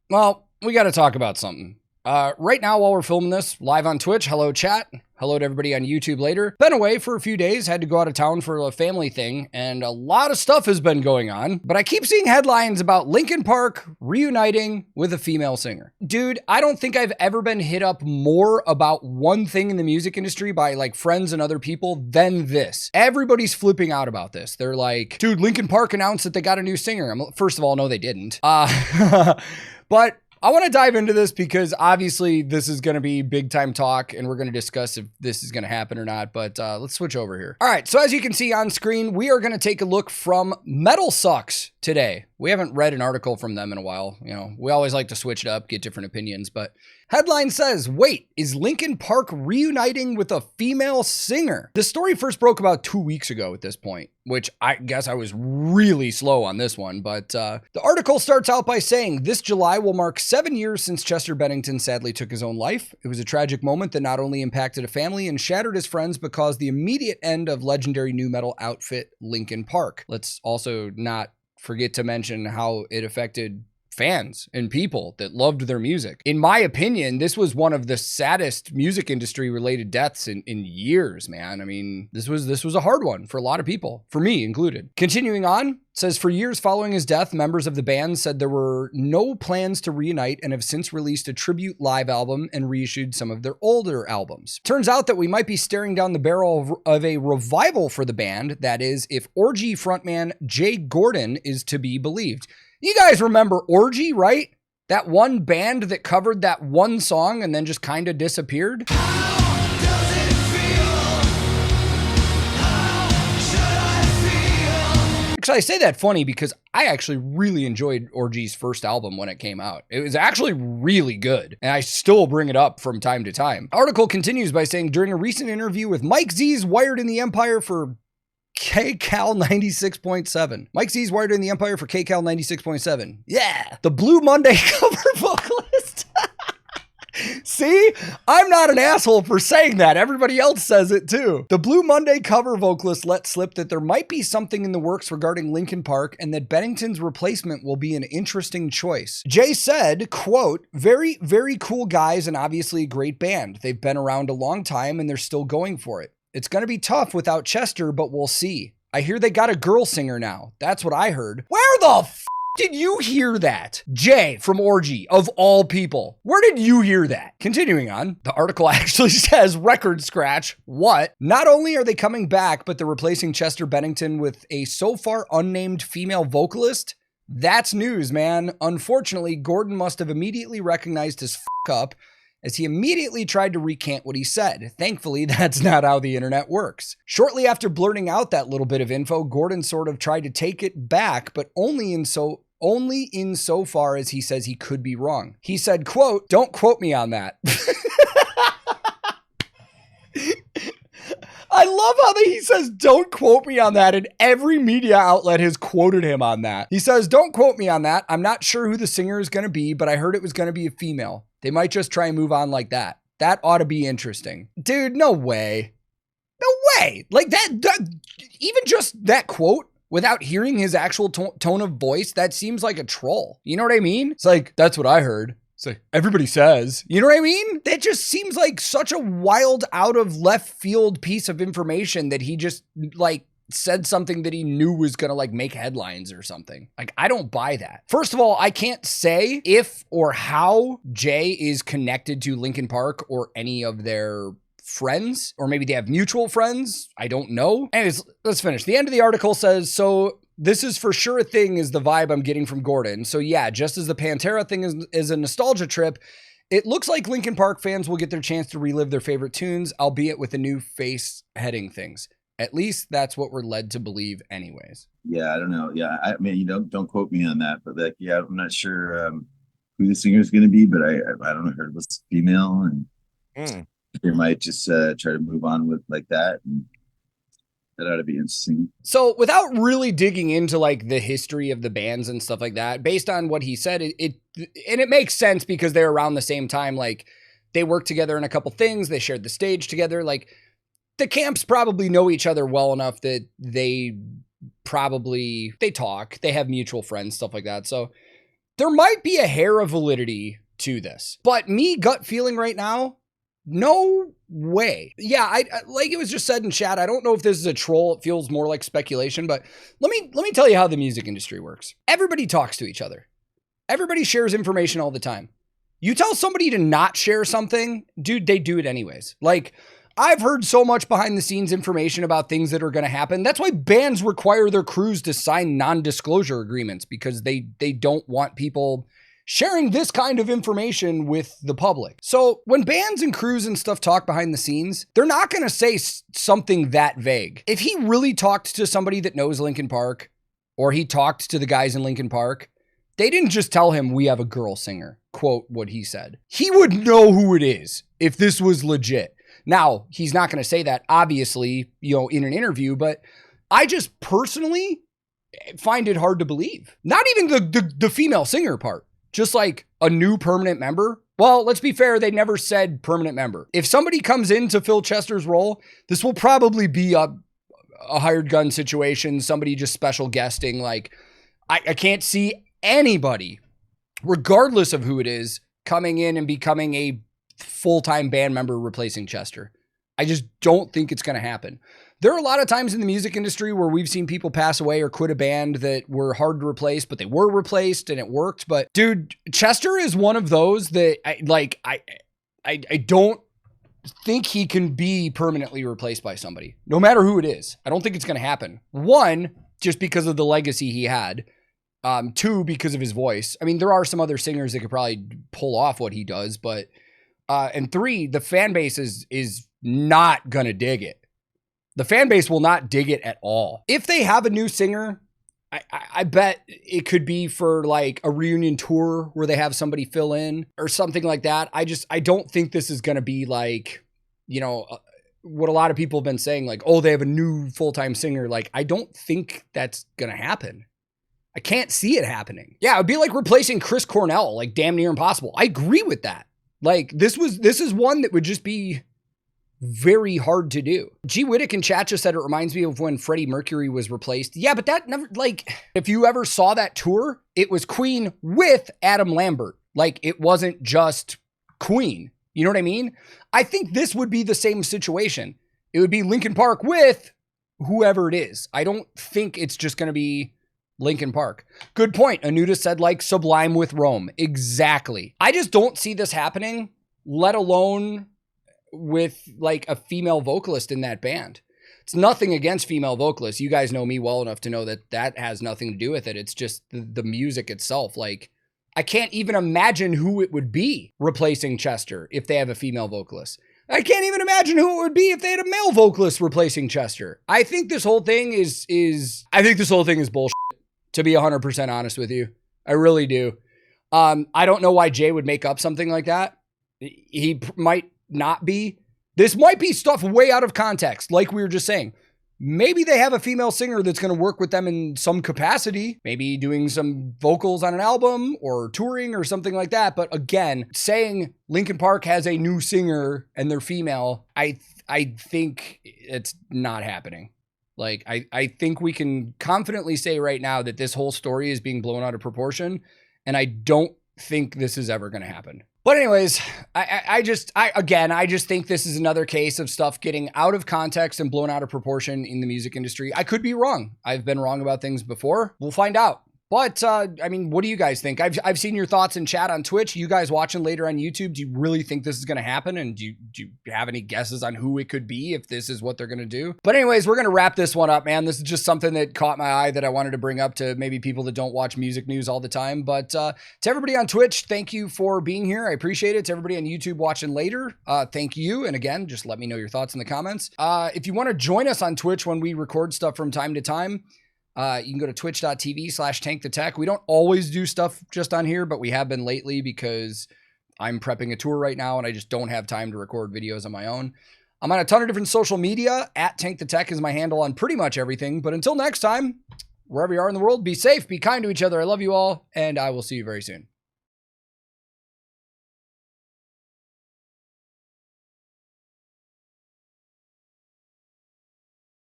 Well, we got to talk about something. Right now, while we're filming this, live on Twitch, hello chat. Hello to everybody on YouTube later. Been away for a few days, had to go out of town for a family thing, and a lot of stuff has been going on. But I keep seeing headlines about Linkin Park reuniting with a female singer. Dude, I don't think I've ever been hit up more about one thing in the music industry by like friends and other people than this. Everybody's flipping out about this. They're like, dude, Linkin Park announced that they got a new singer. First of all, no, they didn't. But I want to dive into this because obviously this is going to be big time talk and we're going to discuss if this is going to happen or not, but let's switch over here. All right, so as you can see on screen, we are going to take a look from Metal Sucks today. We haven't read an article from them in a while. You know, we always like to switch it up, get different opinions, but headline says, wait, is Linkin Park reuniting with a female singer? The story first broke about 2 weeks ago at this point, which I guess I was really slow on this one, but the article starts out by saying, this July will mark 7 years since Chester Bennington sadly took his own life. It was a tragic moment that not only impacted a family and shattered his friends, but caused the immediate end of legendary nu metal outfit Linkin Park. Let's also not forget to mention how it affected fans and people that loved their music. In my opinion, this was one of the saddest music industry related deaths in years, man. I mean, this was a hard one for a lot of people, for me included. Continuing on, it says for years following his death, members of the band said there were no plans to reunite and have since released a tribute live album and reissued some of their older albums. Turns out that we might be staring down the barrel of a revival for the band, that is, if Orgy frontman Jay Gordon is to be believed. You guys remember Orgy, right? That one band that covered that one song and then just kind of disappeared? How does it feel? How should I feel? Actually, I say that funny because I actually really enjoyed Orgy's first album when it came out. It was actually really good, and I still bring it up from time to time. Article continues by saying, during a recent interview with Mike Z's Wired in the Empire for KCal 96.7. Mike Z's Wired in the Empire for KCal 96.7. Yeah. The Blue Monday cover vocalist. See, I'm not an asshole for saying that. Everybody else says it too. The Blue Monday cover vocalist let slip that there might be something in the works regarding Linkin Park and that Bennington's replacement will be an interesting choice. Jay said, quote, very, very cool guys and obviously a great band. They've been around a long time and they're still going for it. It's going to be tough without Chester, but we'll see. I hear they got a girl singer now. That's what I heard. Where the f did you hear that? Jay from Orgy, of all people. Where did you hear that? Continuing on, the article actually says, record scratch, what? Not only are they coming back, but they're replacing Chester Bennington with a so far unnamed female vocalist? That's news, man. Unfortunately, Gordon must have immediately recognized his up as he immediately tried to recant what he said. Thankfully, that's not how the internet works. Shortly after blurting out that little bit of info, Gordon sort of tried to take it back, but only insofar as he says he could be wrong. He said, quote, don't quote me on that. I love how he says, don't quote me on that, and every media outlet has quoted him on that. He says, don't quote me on that. I'm not sure who the singer is going to be, but I heard it was going to be a female. They might just try and move on like that. That ought to be interesting. Dude, no way. No way. Like that even just that quote, without hearing his actual tone of voice, that seems like a troll. You know what I mean? It's like, that's what I heard. It's like, everybody says, you know what I mean? That just seems like such a wild, out of left field piece of information that he just like said something that he knew was gonna like make headlines or something. Like, I don't buy that. First of all, I can't say if or how Jay is connected to Linkin Park or any of their friends, or maybe they have mutual friends. I don't know. Anyways, let's finish. The end of the article says, so this is for sure a thing is the vibe I'm getting from Gordon. So yeah, just as the Pantera thing is a nostalgia trip, it looks like Linkin Park fans will get their chance to relive their favorite tunes, albeit with a new face heading things. At least that's what we're led to believe anyways. Yeah, I don't know. Yeah, I mean, you don't quote me on that, but like, yeah, I'm not sure who the singer is going to be, but I don't know, I heard it was female, and they might just try to move on with like that, and that ought to be interesting. So without really digging into like the history of the bands and stuff like that, based on what he said, it makes sense because they're around the same time. Like, they worked together in a couple things. They shared the stage together. Like, the camps probably know each other well enough that they talk, they have mutual friends, stuff like that. So there might be a hair of validity to this, but me gut feeling right now, no way. Yeah, I like it was just said in chat. I don't know if this is a troll. It feels more like speculation, but let me tell you how the music industry works. Everybody talks to each other. Everybody shares information all the time. You tell somebody to not share something, dude, they do it anyways. Like, I've heard so much behind the scenes information about things that are going to happen. That's why bands require their crews to sign non-disclosure agreements, because they don't want people sharing this kind of information with the public. So when bands and crews and stuff talk behind the scenes, they're not going to say something that vague. If he really talked to somebody that knows Linkin Park, or he talked to the guys in Linkin Park, they didn't just tell him we have a girl singer, quote what he said. He would know who it is if this was legit. Now, he's not going to say that, obviously, in an interview, but I just personally find it hard to believe. Not even the female singer part. Just like a new permanent member. Well, let's be fair, they never said permanent member. If somebody comes in to fill Chester's role, this will probably be a hired gun situation, somebody just special guesting. Like, I can't see anybody, regardless of who it is, coming in and becoming a full-time band member replacing Chester. I just don't think it's going to happen. There are a lot of times in the music industry where we've seen people pass away or quit a band that were hard to replace, but they were replaced and it worked. But dude, Chester is one of those that I don't think he can be permanently replaced by somebody, no matter who it is. I don't think it's going to happen. One, just because of the legacy he had. Two, because of his voice. I mean, there are some other singers that could probably pull off what he does, but and three, the fan base is not gonna dig it. The fan base will not dig it at all. If they have a new singer, I bet it could be for like a reunion tour where they have somebody fill in or something like that. I don't think this is gonna be like, what a lot of people have been saying, like, oh, they have a new full-time singer. Like, I don't think that's gonna happen. I can't see it happening. Yeah, it would be like replacing Chris Cornell, like damn near impossible. I agree with that. Like, this is one that would just be very hard to do. G. Whittick in chat just said it reminds me of when Freddie Mercury was replaced. Yeah, but that never, like, if you ever saw that tour, it was Queen with Adam Lambert. Like, it wasn't just Queen. You know what I mean? I think this would be the same situation. It would be Linkin Park with whoever it is. I don't think it's just going to be Linkin Park. Good point. Anuta said like Sublime with Rome. Exactly. I just don't see this happening, let alone with like a female vocalist in that band. It's nothing against female vocalists. You guys know me well enough to know that that has nothing to do with it. It's just the music itself. Like, I can't even imagine who it would be replacing Chester if they have a female vocalist. I can't even imagine who it would be if they had a male vocalist replacing Chester. I think this whole thing is bullshit. To be 100% honest with you. I really do. I don't know why Jay would make up something like that. He might not be. This might be stuff way out of context, like we were just saying. Maybe they have a female singer that's going to work with them in some capacity, maybe doing some vocals on an album or touring or something like that. But again, saying Linkin Park has a new singer and they're female, I think it's not happening. Like, I think we can confidently say right now that this whole story is being blown out of proportion, and I don't think this is ever going to happen. But anyways, I just think this is another case of stuff getting out of context and blown out of proportion in the music industry. I could be wrong. I've been wrong about things before. We'll find out. But, I mean, what do you guys think? I've seen your thoughts in chat on Twitch. You guys watching later on YouTube, do you really think this is going to happen? And do you have any guesses on who it could be if this is what they're going to do? But anyways, we're going to wrap this one up, man. This is just something that caught my eye that I wanted to bring up to maybe people that don't watch music news all the time. But to everybody on Twitch, thank you for being here. I appreciate it. To everybody on YouTube watching later, thank you. And again, just let me know your thoughts in the comments. If you want to join us on Twitch when we record stuff from time to time, you can go to twitch.tv/TankTheTech. We don't always do stuff just on here, but we have been lately because I'm prepping a tour right now and I just don't have time to record videos on my own. I'm on a ton of different social media. @TankTheTech is my handle on pretty much everything. But until next time, wherever you are in the world, be safe, be kind to each other. I love you all, and I will see you very soon.